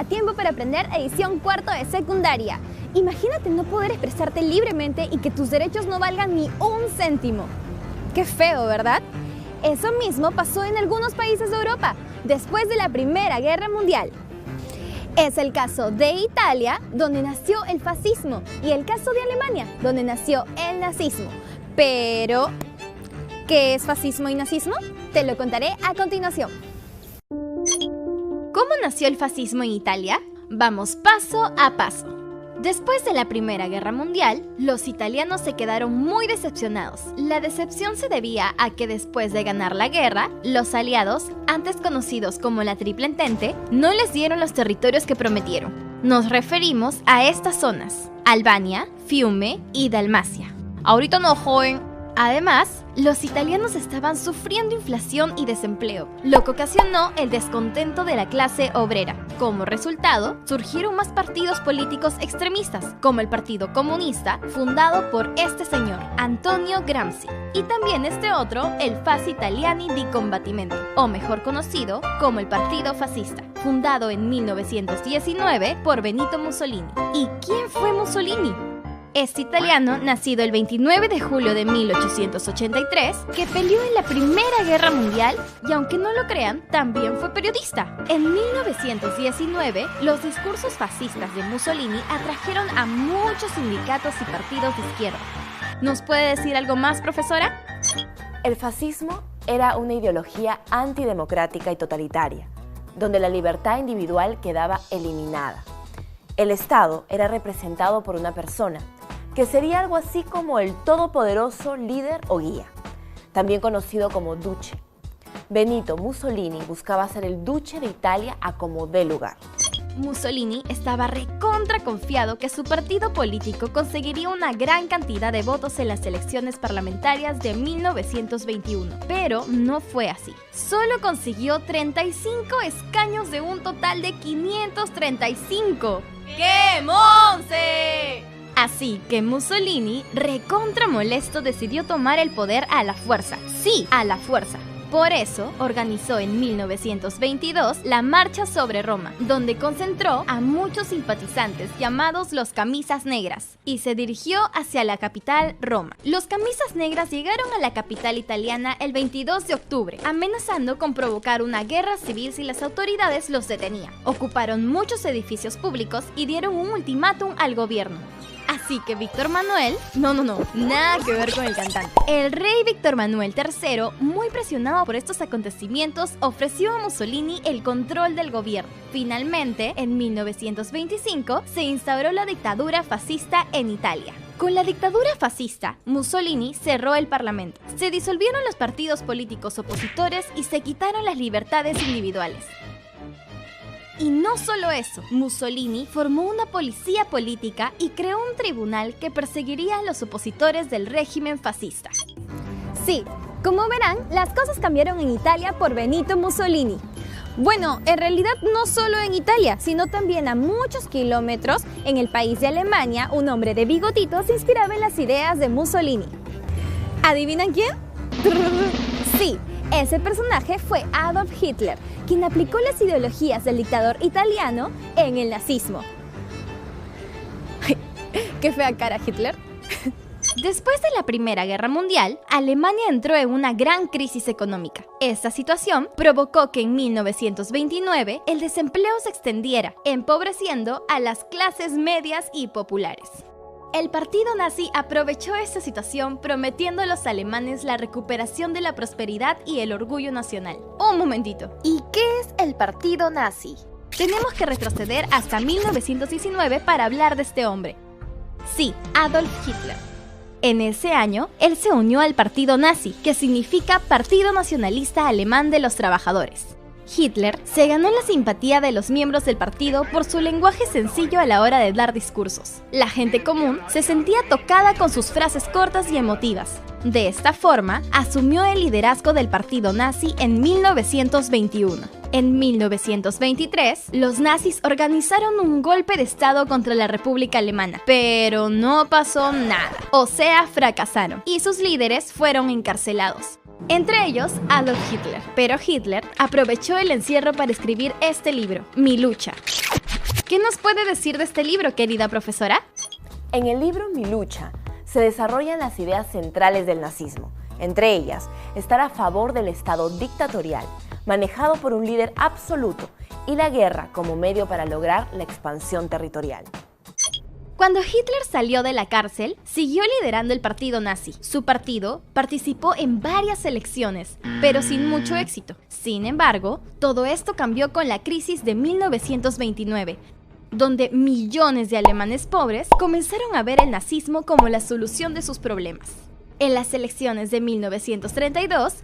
a tiempo para aprender edición cuarto de secundaria. Imagínate no poder expresarte libremente y que tus derechos no valgan ni un céntimo. Qué feo, ¿verdad? Eso mismo pasó en algunos países de Europa después de la Primera Guerra Mundial. Es el caso de Italia, donde nació el fascismo, y el caso de Alemania, donde nació el nazismo. Pero, ¿qué es fascismo y nazismo? Te lo contaré a continuación. ¿Cómo nació el fascismo en Italia? Vamos paso a paso. Después de la Primera Guerra Mundial, los italianos se quedaron muy decepcionados. La decepción se debía a que después de ganar la guerra, los aliados, antes conocidos como la Triple Entente, no les dieron los territorios que prometieron. Nos referimos a estas zonas: Albania, Fiume y Dalmacia. Ahorita no, joven. Además, los italianos estaban sufriendo inflación y desempleo, lo que ocasionó el descontento de la clase obrera. Como resultado, surgieron más partidos políticos extremistas, como el Partido Comunista, fundado por este señor, Antonio Gramsci, y también este otro, el Fasci Italiani di Combattimento, o mejor conocido como el Partido Fascista, fundado en 1919 por Benito Mussolini. ¿Y quién fue Mussolini? Este italiano, nacido el 29 de julio de 1883, que peleó en la Primera Guerra Mundial y, aunque no lo crean, también fue periodista. En 1919, los discursos fascistas de Mussolini atrajeron a muchos sindicatos y partidos de izquierda. ¿Nos puede decir algo más, profesora? El fascismo era una ideología antidemocrática y totalitaria, donde la libertad individual quedaba eliminada. El Estado era representado por una persona, que sería algo así como el todopoderoso líder o guía, también conocido como duce. Benito Mussolini buscaba ser el duce de Italia a como dé lugar. Mussolini estaba recontra confiado que su partido político conseguiría una gran cantidad de votos en las elecciones parlamentarias de 1921, pero no fue así. Solo consiguió 35 escaños de un total de 535. ¡Qué monse! Así que Mussolini, recontra molesto, decidió tomar el poder a la fuerza. Sí, a la fuerza. Por eso, organizó en 1922 la Marcha sobre Roma, donde concentró a muchos simpatizantes llamados los Camisas Negras, y se dirigió hacia la capital, Roma. Los Camisas Negras llegaron a la capital italiana el 22 de octubre, amenazando con provocar una guerra civil si las autoridades los detenían. Ocuparon muchos edificios públicos y dieron un ultimátum al gobierno. Así que Víctor Manuel, nada que ver con el cantante. El rey Víctor Manuel III, muy presionado por estos acontecimientos, ofreció a Mussolini el control del gobierno. Finalmente, en 1925, se instauró la dictadura fascista en Italia. Con la dictadura fascista, Mussolini cerró el parlamento. Se disolvieron los partidos políticos opositores y se quitaron las libertades individuales. Y no solo eso, Mussolini formó una policía política y creó un tribunal que perseguiría a los opositores del régimen fascista. Sí, como verán, las cosas cambiaron en Italia por Benito Mussolini. Bueno, en realidad no solo en Italia, sino también a muchos kilómetros en el país de Alemania, un hombre de bigotito se inspiraba en las ideas de Mussolini. ¿Adivinan quién? Sí. Ese personaje fue Adolf Hitler, quien aplicó las ideologías del dictador italiano en el nazismo. ¡Qué fea cara, Hitler! Después de la Primera Guerra Mundial, Alemania entró en una gran crisis económica. Esta situación provocó que en 1929 el desempleo se extendiera, empobreciendo a las clases medias y populares. El partido nazi aprovechó esta situación prometiendo a los alemanes la recuperación de la prosperidad y el orgullo nacional. Un momentito. ¿Y qué es el partido nazi? Tenemos que retroceder hasta 1919 para hablar de este hombre. Sí, Adolf Hitler. En ese año, él se unió al partido nazi, que significa Partido Nacionalista Alemán de los Trabajadores. Hitler se ganó la simpatía de los miembros del partido por su lenguaje sencillo a la hora de dar discursos. La gente común se sentía tocada con sus frases cortas y emotivas. De esta forma, asumió el liderazgo del partido nazi en 1921. En 1923, los nazis organizaron un golpe de estado contra la República Alemana, pero no pasó nada, o sea, fracasaron, y sus líderes fueron encarcelados. Entre ellos, Adolf Hitler. Pero Hitler aprovechó el encierro para escribir este libro, Mi lucha. ¿Qué nos puede decir de este libro, querida profesora? En el libro Mi lucha se desarrollan las ideas centrales del nazismo. Entre ellas, estar a favor del Estado dictatorial, manejado por un líder absoluto, y la guerra como medio para lograr la expansión territorial. Cuando Hitler salió de la cárcel, siguió liderando el partido nazi. Su partido participó en varias elecciones, pero sin mucho éxito. Sin embargo, todo esto cambió con la crisis de 1929, donde millones de alemanes pobres comenzaron a ver el nazismo como la solución de sus problemas. En las elecciones de 1932,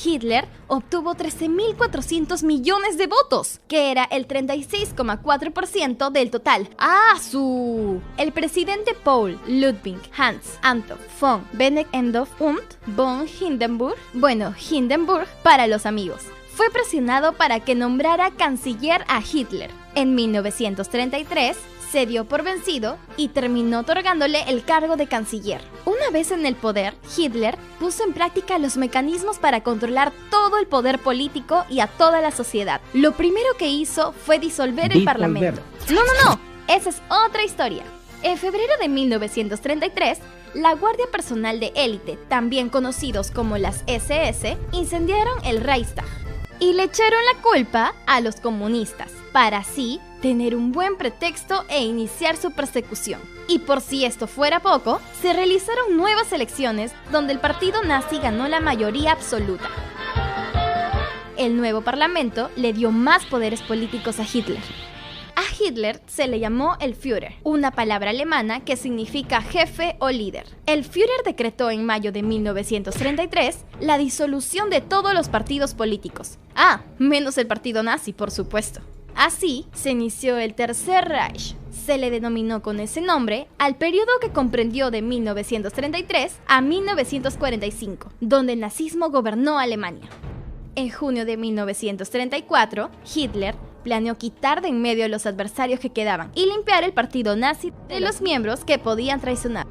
Hitler obtuvo 13.400 millones de votos, que era el 36,4% del total. El presidente Paul Ludwig Hans Anton von Benedek und von Hindenburg, Hindenburg para los amigos, fue presionado para que nombrara canciller a Hitler. En 1933, se dio por vencido y terminó otorgándole el cargo de canciller. Una vez en el poder, Hitler puso en práctica los mecanismos para controlar todo el poder político y a toda la sociedad. Lo primero que hizo fue disolver el Parlamento. No, esa es otra historia. En febrero de 1933, la Guardia Personal de Élite, también conocidos como las SS, incendiaron el Reichstag y le echaron la culpa a los comunistas, para así tener un buen pretexto e iniciar su persecución. Y por si esto fuera poco, se realizaron nuevas elecciones donde el partido nazi ganó la mayoría absoluta. El nuevo parlamento le dio más poderes políticos a Hitler. A Hitler se le llamó el Führer, una palabra alemana que significa jefe o líder. El Führer decretó en mayo de 1933 la disolución de todos los partidos políticos. Menos el partido nazi, por supuesto. Así se inició el Tercer Reich. Se le denominó con ese nombre al periodo que comprendió de 1933 a 1945, donde el nazismo gobernó Alemania. En junio de 1934, Hitler planeó quitar de en medio a los adversarios que quedaban y limpiar el partido nazi de los miembros que podían traicionar.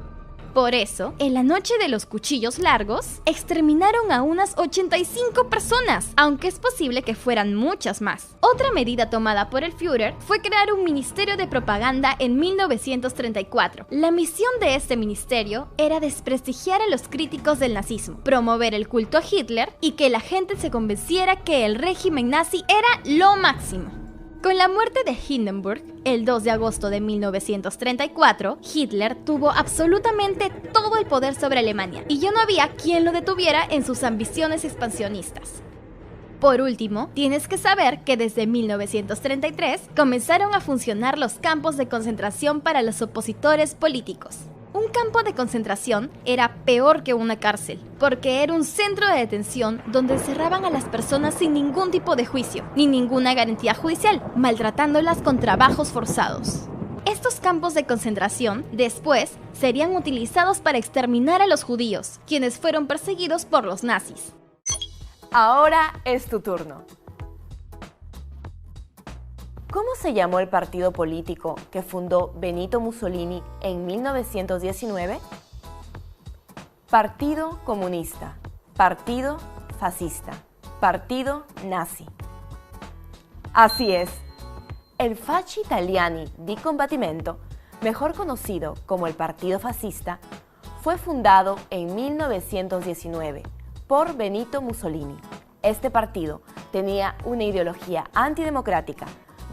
Por eso, en la noche de los cuchillos largos, exterminaron a unas 85 personas, aunque es posible que fueran muchas más. Otra medida tomada por el Führer fue crear un ministerio de propaganda en 1934. La misión de este ministerio era desprestigiar a los críticos del nazismo, promover el culto a Hitler y que la gente se convenciera que el régimen nazi era lo máximo. Con la muerte de Hindenburg, el 2 de agosto de 1934, Hitler tuvo absolutamente todo el poder sobre Alemania y ya no había quien lo detuviera en sus ambiciones expansionistas. Por último, tienes que saber que desde 1933 comenzaron a funcionar los campos de concentración para los opositores políticos. Un campo de concentración era peor que una cárcel, porque era un centro de detención donde encerraban a las personas sin ningún tipo de juicio, ni ninguna garantía judicial, maltratándolas con trabajos forzados. Estos campos de concentración después serían utilizados para exterminar a los judíos, quienes fueron perseguidos por los nazis. Ahora es tu turno. ¿Cómo se llamó el partido político que fundó Benito Mussolini en 1919? Partido Comunista, Partido Fascista, Partido Nazi. Así es, el Fasci Italiani di Combattimento, mejor conocido como el Partido Fascista, fue fundado en 1919 por Benito Mussolini. Este partido tenía una ideología antidemocrática,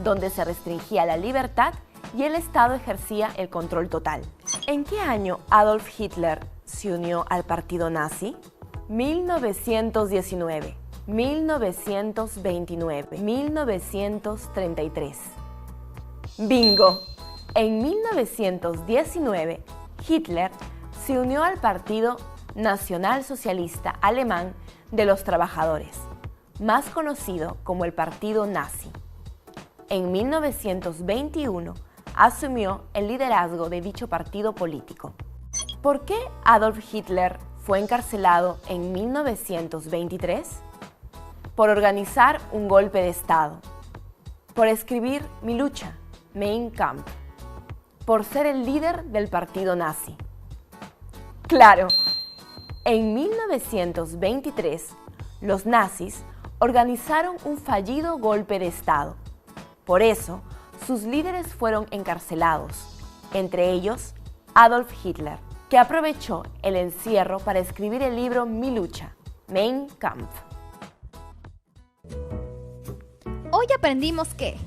donde se restringía la libertad y el Estado ejercía el control total. ¿En qué año Adolf Hitler se unió al partido nazi? 1919, 1929, 1933. ¡Bingo! En 1919, Hitler se unió al Partido Nacionalsocialista Alemán de los Trabajadores, más conocido como el Partido Nazi. En 1921 asumió el liderazgo de dicho partido político. ¿Por qué Adolf Hitler fue encarcelado en 1923? Por organizar un golpe de Estado, por escribir Mi lucha, Mein Kampf, por ser el líder del partido nazi. ¡Claro! En 1923, los nazis organizaron un fallido golpe de Estado. Por eso, sus líderes fueron encarcelados, entre ellos Adolf Hitler, que aprovechó el encierro para escribir el libro Mi lucha, Mein Kampf. Hoy aprendimos que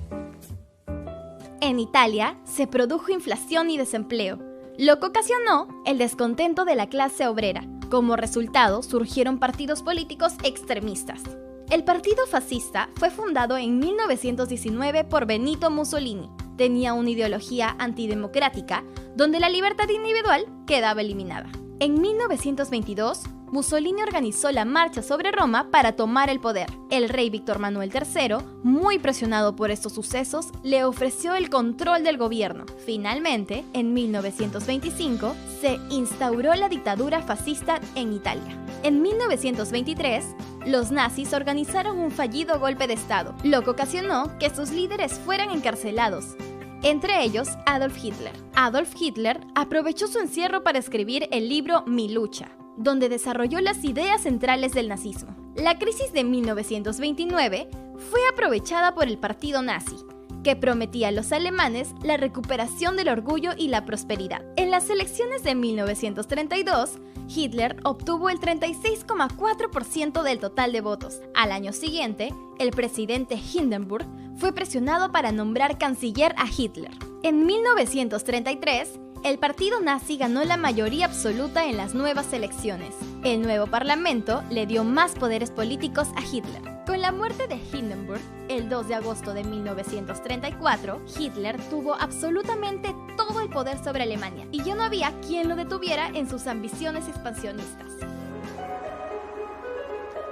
en Italia se produjo inflación y desempleo, lo que ocasionó el descontento de la clase obrera. Como resultado, surgieron partidos políticos extremistas. El partido fascista fue fundado en 1919 por Benito Mussolini. Tenía una ideología antidemocrática, donde la libertad individual quedaba eliminada. En 1922, Mussolini organizó la marcha sobre Roma para tomar el poder. El rey Víctor Manuel III, muy presionado por estos sucesos, le ofreció el control del gobierno. Finalmente, en 1925, se instauró la dictadura fascista en Italia. En 1923, los nazis organizaron un fallido golpe de Estado, lo que ocasionó que sus líderes fueran encarcelados, entre ellos Adolf Hitler. Adolf Hitler aprovechó su encierro para escribir el libro Mi lucha, donde desarrolló las ideas centrales del nazismo. La crisis de 1929 fue aprovechada por el partido nazi, que prometía a los alemanes la recuperación del orgullo y la prosperidad. En las elecciones de 1932, Hitler obtuvo el 36,4% del total de votos. Al año siguiente, el presidente Hindenburg fue presionado para nombrar canciller a Hitler. En 1933, el partido nazi ganó la mayoría absoluta en las nuevas elecciones. El nuevo parlamento le dio más poderes políticos a Hitler. Con la muerte de Hindenburg, el 2 de agosto de 1934, Hitler tuvo absolutamente todo el poder sobre Alemania y ya no había quien lo detuviera en sus ambiciones expansionistas.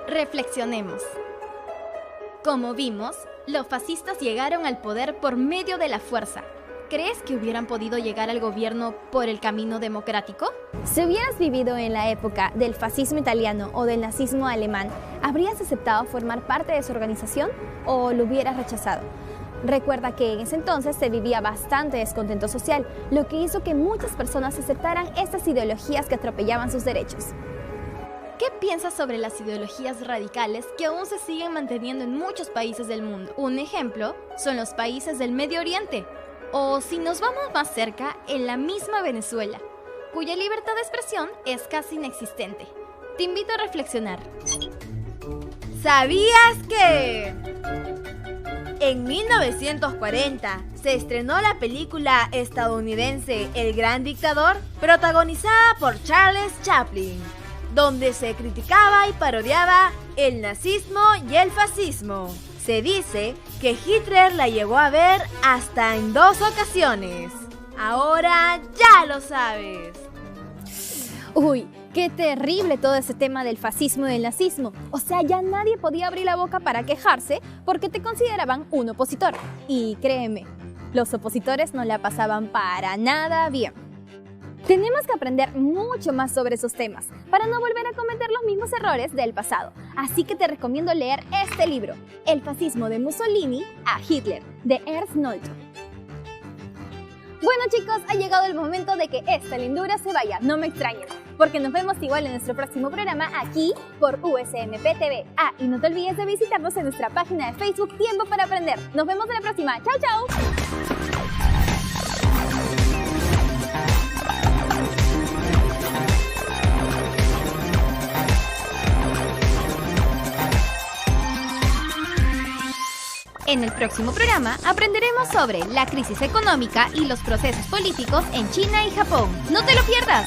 Reflexionemos. Como vimos, los fascistas llegaron al poder por medio de la fuerza. ¿Crees que hubieran podido llegar al gobierno por el camino democrático? Si hubieras vivido en la época del fascismo italiano o del nazismo alemán, ¿habrías aceptado formar parte de su organización o lo hubieras rechazado? Recuerda que en ese entonces se vivía bastante descontento social, lo que hizo que muchas personas aceptaran estas ideologías que atropellaban sus derechos. ¿Qué piensas sobre las ideologías radicales que aún se siguen manteniendo en muchos países del mundo? Un ejemplo son los países del Medio Oriente, o si nos vamos más cerca, en la misma Venezuela, cuya libertad de expresión es casi inexistente. Te invito a reflexionar. ¿Sabías que en 1940 se estrenó la película estadounidense El Gran Dictador, protagonizada por Charles Chaplin, donde se criticaba y parodiaba el nazismo y el fascismo? Se dice que Hitler la llegó a ver hasta en 2 ocasiones. Ahora ya lo sabes. Uy, qué terrible todo ese tema del fascismo y del nazismo. O sea, ya nadie podía abrir la boca para quejarse porque te consideraban un opositor. Y créeme, los opositores no la pasaban para nada bien. Tenemos que aprender mucho más sobre esos temas para no volver a cometer los mismos errores del pasado. Así que te recomiendo leer este libro, El fascismo de Mussolini a Hitler, de Ernst Nolte. Bueno chicos, ha llegado el momento de que esta lindura se vaya, no me extrañen, porque nos vemos igual en nuestro próximo programa aquí por USMP TV. Ah, y no te olvides de visitarnos en nuestra página de Facebook Tiempo para Aprender. Nos vemos en la próxima. ¡Chao, chao! En el próximo programa aprenderemos sobre la crisis económica y los procesos políticos en China y Japón. ¡No te lo pierdas!